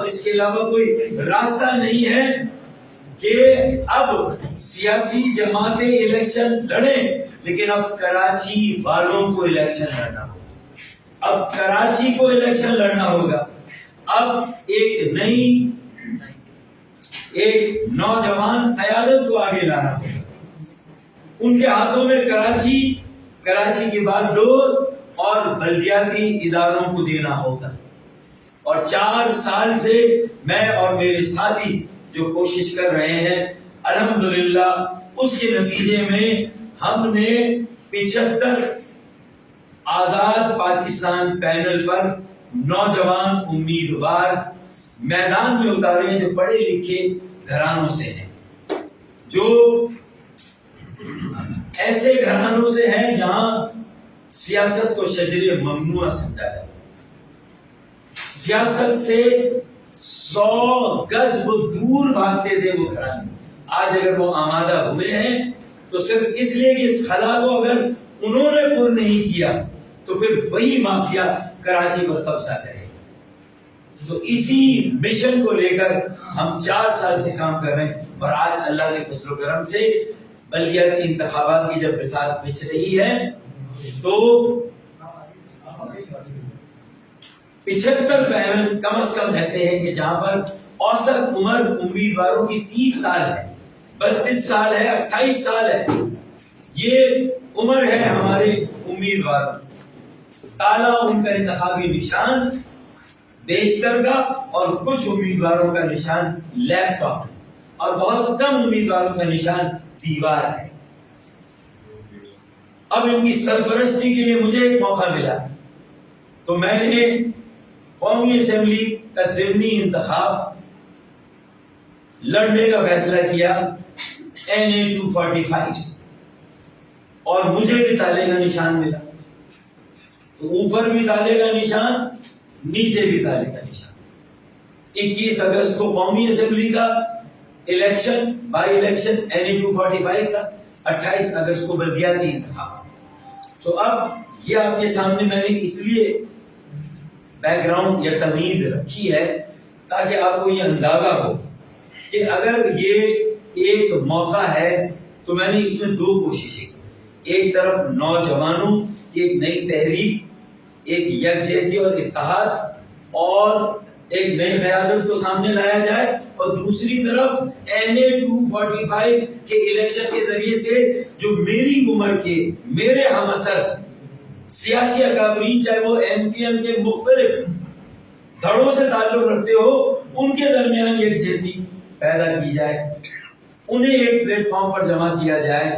اس کے علاوہ کوئی راستہ نہیں ہے کہ اب سیاسی جماعتیں الیکشن لڑیں، لیکن اب کراچی والوں کو الیکشن لڑنا ہوگا، اب کراچی کو الیکشن لڑنا ہوگا۔ اب ایک نوجوان قیادت کو آگے لانا ہوگا، ان کے ہاتھوں میں کراچی کے بعد ڈور اور بلدیاتی اداروں کو دینا ہوگا۔ اور 4 سال سے میں اور میرے ساتھی جو کوشش کر رہے ہیں، الحمدللہ اس کے نتیجے میں ہم نے 75 آزاد پاکستان پینل پر نوجوان امیدوار میدان میں اتارے ہیں جو پڑھے لکھے گھرانوں سے ہیں، جو ایسے گھرانوں سے ہیں جہاں سیاست کو شجر ممنوع سمجھا جاتا ہے، سیاست سے 100 گز وہ دور بھاگتے تھے وہ گھرانے۔ آج اگر وہ آمادہ ہوئے ہیں تو صرف اس لیے کہ اس خلا کو اگر انہوں نے پر نہیں کیا تو پھر وہی مافیا کراچی پر قبضہ کرے۔ تو اسی مشن کو لے کر ہم 4 سال سے کام کر رہے ہیں، اور آج اللہ کے فضل و کرم سے بلدیاتی انتخابات کی جب بساط بچھ رہی ہے تو 75 پینل کم از کم ایسے ہیں کہ جہاں پر اوسط عمر امیدواروں کی 30 سال ہے، 32 سال ہے، 28 سال ہے، یہ عمر ہے ہمارے امیدواروں۔ کالا ان کا انتخابی نشان بیشتر کا، اور کچھ امیدواروں کا نشان لیپ ٹاپ، اور بہت کم امیدواروں کا نشان دیوار ہے۔ اب ان کی سرپرستی کے لیے مجھے ایک موقع ملا تو میں نے قومی اسمبلی کا ضمنی انتخاب لڑنے کا فیصلہ کیا NA 245 سے، اور مجھے بھی تالے کا نشان ملا، تو اوپر بھی تالے کا نشان، نیچے بھی تالے کا نشان۔ 21 اگست کو قومی اسمبلی کا الیکشن، بائی الیکشن NA 245 کا، 28 اگست کو بلدیاتی انتخاب۔ تو اب یہ آپ کے سامنے میں نے اس لیے بیک گراؤنڈ یا تمہید رکھی ہے تاکہ آپ کو یہ اندازہ ہو کہ اگر یہ ایک موقع ہے تو میں نے اس میں 2 کوششیں کی۔ ایک طرف نوجوانوں کی ایک نئی تحریک، ایک یکجہتی اور اتحاد اور ایک نئی قیادت کو سامنے لایا جائے، اور دوسری طرف NA 245 کے الیکشن کے ذریعے سے جو میری عمر کے میرے ہم اثر سیاسی اکابرین، چاہے وہ MPM کے مختلف دھڑوں سے تعلق رکھتے ہو، ان کے درمیان یکجہتی پیدا کی جائے، انہیں ایک پلیٹ فارم پر جمع کیا جائے،